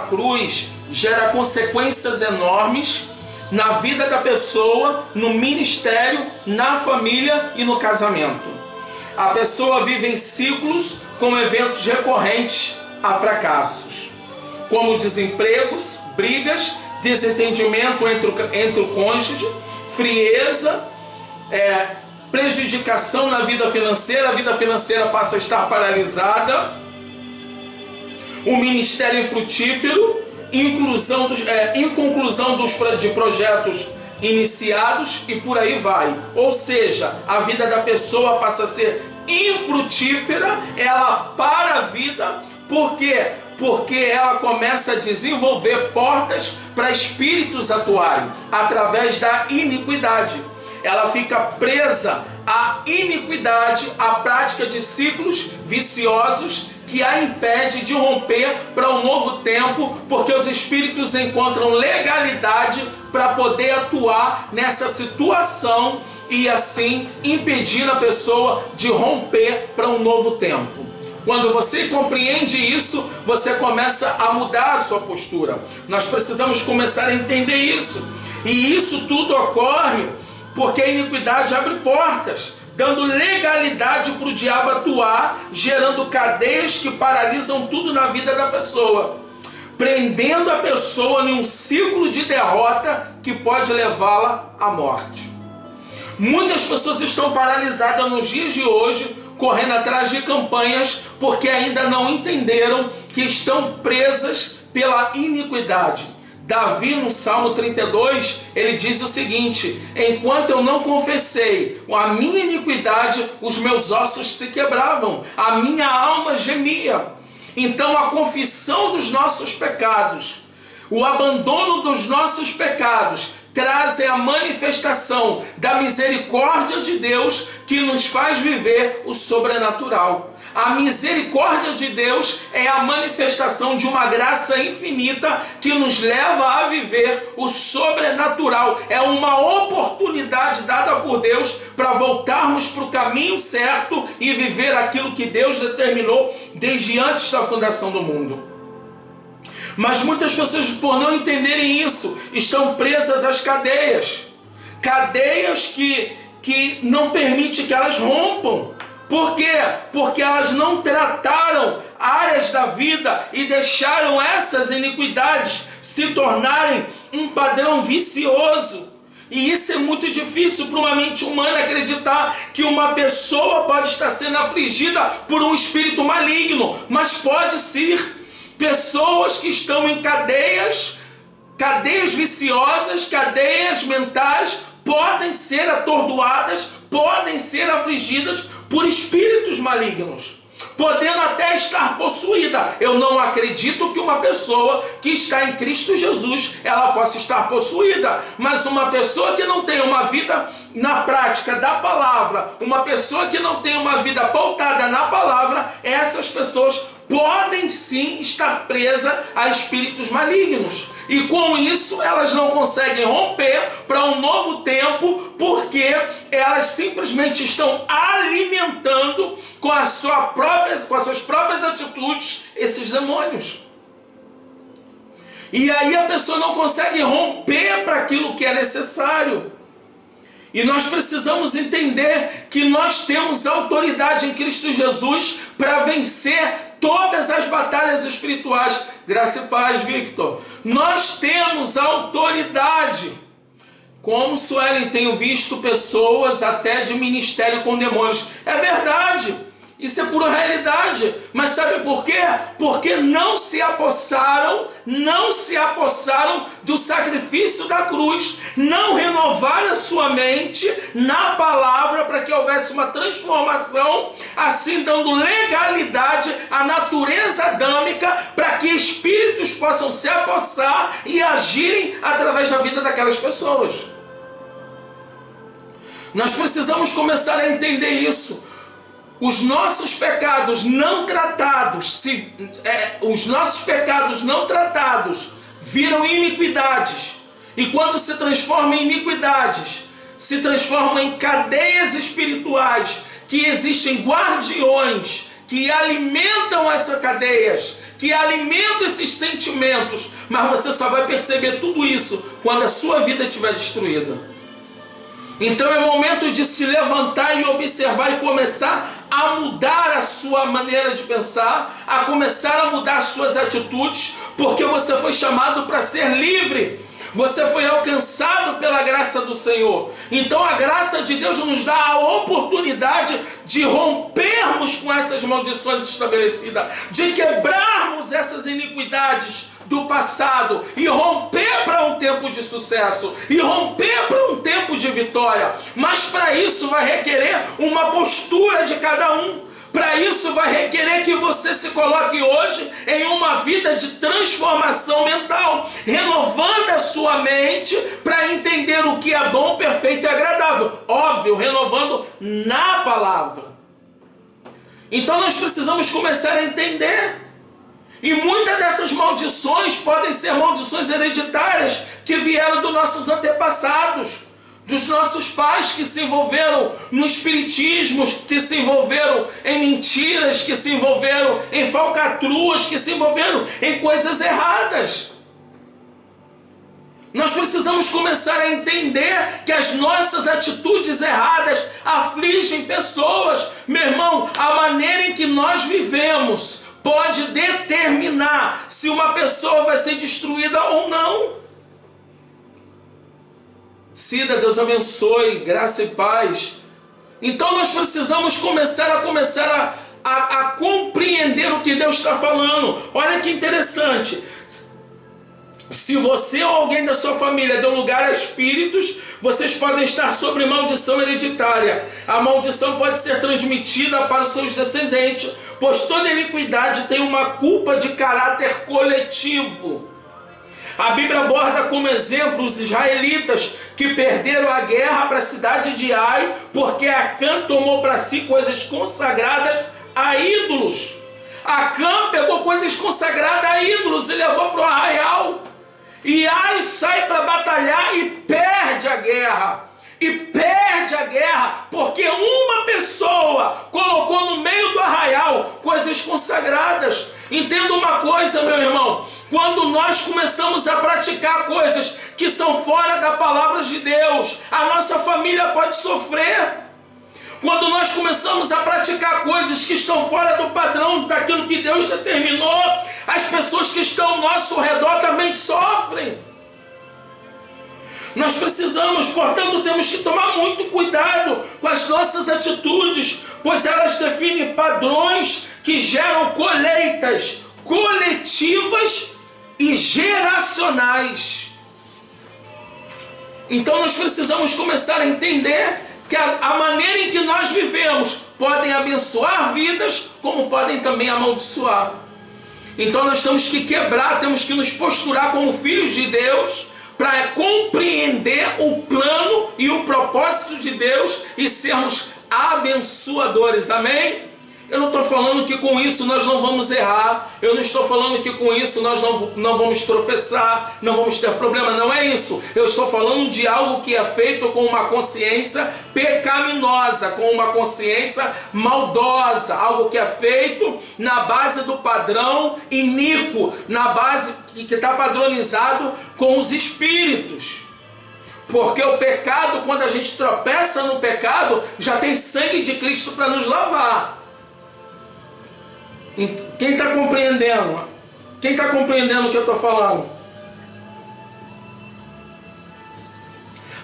cruz gera consequências enormes na vida da pessoa, no ministério, na família e no casamento. A pessoa vive em ciclos com eventos recorrentes a fracassos, como desempregos, brigas, desentendimento entre o cônjuge, frieza, prejudicação na vida financeira, a vida financeira passa a estar paralisada, o ministério infrutífero, inconclusão de projetos iniciados e por aí vai. Ou seja, a vida da pessoa passa a ser infrutífera, ela para a vida, por quê? Porque ela começa a desenvolver portas para espíritos atuarem através da iniquidade. Ela fica presa à iniquidade, à prática de ciclos viciosos que a impede de romper para um novo tempo, porque os espíritos encontram legalidade para poder atuar nessa situação e assim impedir a pessoa de romper para um novo tempo. Quando você compreende isso, você começa a mudar a sua postura. Nós precisamos começar a entender isso. E isso tudo ocorre porque a iniquidade abre portas, dando legalidade para o diabo atuar, gerando cadeias que paralisam tudo na vida da pessoa, prendendo a pessoa em um ciclo de derrota que pode levá-la à morte. Muitas pessoas estão paralisadas nos dias de hoje, correndo atrás de campanhas, porque ainda não entenderam que estão presas pela iniquidade. Davi, no Salmo 32, ele diz o seguinte: enquanto eu não confessei a minha iniquidade, os meus ossos se quebravam, a minha alma gemia. Então a confissão dos nossos pecados, o abandono dos nossos pecados, trazem a manifestação da misericórdia de Deus que nos faz viver o sobrenatural. A misericórdia de Deus é a manifestação de uma graça infinita que nos leva a viver o sobrenatural. É uma oportunidade dada por Deus para voltarmos para o caminho certo e viver aquilo que Deus determinou desde antes da fundação do mundo. Mas muitas pessoas, por não entenderem isso, estão presas às cadeias. Cadeias que não permitem que elas rompam. Por quê? Porque elas não trataram áreas da vida e deixaram essas iniquidades se tornarem um padrão vicioso. E isso é muito difícil para uma mente humana acreditar que uma pessoa pode estar sendo afligida por um espírito maligno, mas pode ser. Pessoas que estão em cadeias viciosas, cadeias mentais, podem ser atordoadas, podem ser afligidas por espíritos malignos, podendo até estar possuída. Eu não acredito que uma pessoa que está em Cristo Jesus, ela possa estar possuída, mas uma pessoa que não tem uma vida na prática da palavra, uma pessoa que não tem uma vida pautada na palavra, essas pessoas podem sim estar presas a espíritos malignos. E com isso elas não conseguem romper para um novo tempo, porque elas simplesmente estão alimentando com as suas próprias atitudes esses demônios. E aí a pessoa não consegue romper para aquilo que é necessário. E nós precisamos entender que nós temos autoridade em Cristo Jesus para vencer todas as batalhas espirituais. Graça e paz, Victor. Nós temos autoridade. Como, Suelen, tenho visto pessoas até de ministério com demônios. É verdade. Isso é pura realidade. Mas sabe por quê? Porque não se apossaram do sacrifício da cruz, não renovaram a sua mente na palavra para que houvesse uma transformação, assim dando legalidade à natureza adâmica para que espíritos possam se apossar e agirem através da vida daquelas pessoas. Nós precisamos começar a entender isso. Os nossos pecados não tratados, viram iniquidades. E quando se transformam em iniquidades, se transformam em cadeias espirituais, que existem guardiões que alimentam essas cadeias, que alimenta esses sentimentos, mas você só vai perceber tudo isso quando a sua vida estiver destruída. Então é momento de se levantar e observar e começar a mudar a sua maneira de pensar, a começar a mudar as suas atitudes, porque você foi chamado para ser livre. Você foi alcançado pela graça do Senhor. Então a graça de Deus nos dá a oportunidade de rompermos com essas maldições estabelecidas, de quebrarmos essas iniquidades do passado e romper para um tempo de sucesso, e romper para um tempo de vitória. Mas para isso vai requerer uma postura de cada um. Para isso vai requerer que você se coloque hoje em uma vida de transformação mental, renovando a sua mente para entender o que é bom, perfeito e agradável. Óbvio, renovando na palavra. Então nós precisamos começar a entender. E muitas dessas maldições podem ser maldições hereditárias que vieram dos nossos antepassados, dos nossos pais que se envolveram no espiritismo, que se envolveram em mentiras, que se envolveram em falcatruas, que se envolveram em coisas erradas. Nós precisamos começar a entender que as nossas atitudes erradas afligem pessoas. Meu irmão, a maneira em que nós vivemos pode determinar se uma pessoa vai ser destruída ou não. Cida, Deus abençoe, graça e paz. Então nós precisamos começar a compreender o que Deus está falando. Olha que interessante. Se você ou alguém da sua família deu lugar a espíritos, vocês podem estar sobre maldição hereditária. A maldição pode ser transmitida para os seus descendentes, pois toda iniquidade tem uma culpa de caráter coletivo. A Bíblia aborda como exemplo os israelitas que perderam a guerra para a cidade de Ai, porque Acã tomou para si coisas consagradas a ídolos. Acã pegou coisas consagradas a ídolos e levou para o arraial. E Ai sai para batalhar e perde a guerra. E perde a guerra porque uma pessoa colocou no meio do arraial coisas consagradas. Entenda uma coisa, meu irmão. Quando nós começamos a praticar coisas que são fora da palavra de Deus, a nossa família pode sofrer. Quando nós começamos a praticar coisas que estão fora do padrão daquilo que Deus determinou, as pessoas que estão ao nosso redor também sofrem. Nós precisamos, portanto, temos que tomar muito cuidado com as nossas atitudes, pois elas definem padrões que geram colheitas coletivas e geracionais. Então nós precisamos começar a entender que a maneira em que nós vivemos podem abençoar vidas, como podem também amaldiçoar. Então nós temos que quebrar, temos que nos posturar como filhos de Deus, para compreender o plano e o propósito de Deus e sermos abençoadores, amém? Eu não estou falando que com isso nós não vamos errar, eu não estou falando que com isso nós não vamos tropeçar, não vamos ter problema, não é isso. Eu estou falando de algo que é feito com uma consciência pecaminosa, com uma consciência maldosa, algo que é feito na base do padrão iníquo, na base que está padronizado com os espíritos. Porque o pecado, quando a gente tropeça no pecado, já tem sangue de Cristo para nos lavar. Quem está compreendendo? Quem está compreendendo o que eu estou falando?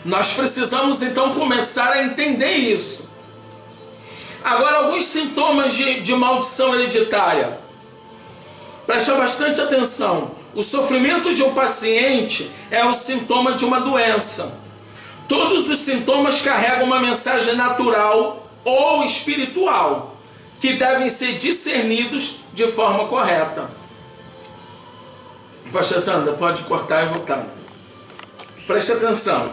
Nós precisamos então começar a entender isso. Agora, alguns sintomas de maldição hereditária. Presta bastante atenção. O sofrimento de um paciente é um sintoma de uma doença. Todos os sintomas carregam uma mensagem natural ou espiritual, que devem ser discernidos de forma correta. Pastor Sandra, pode cortar e voltar. Preste atenção.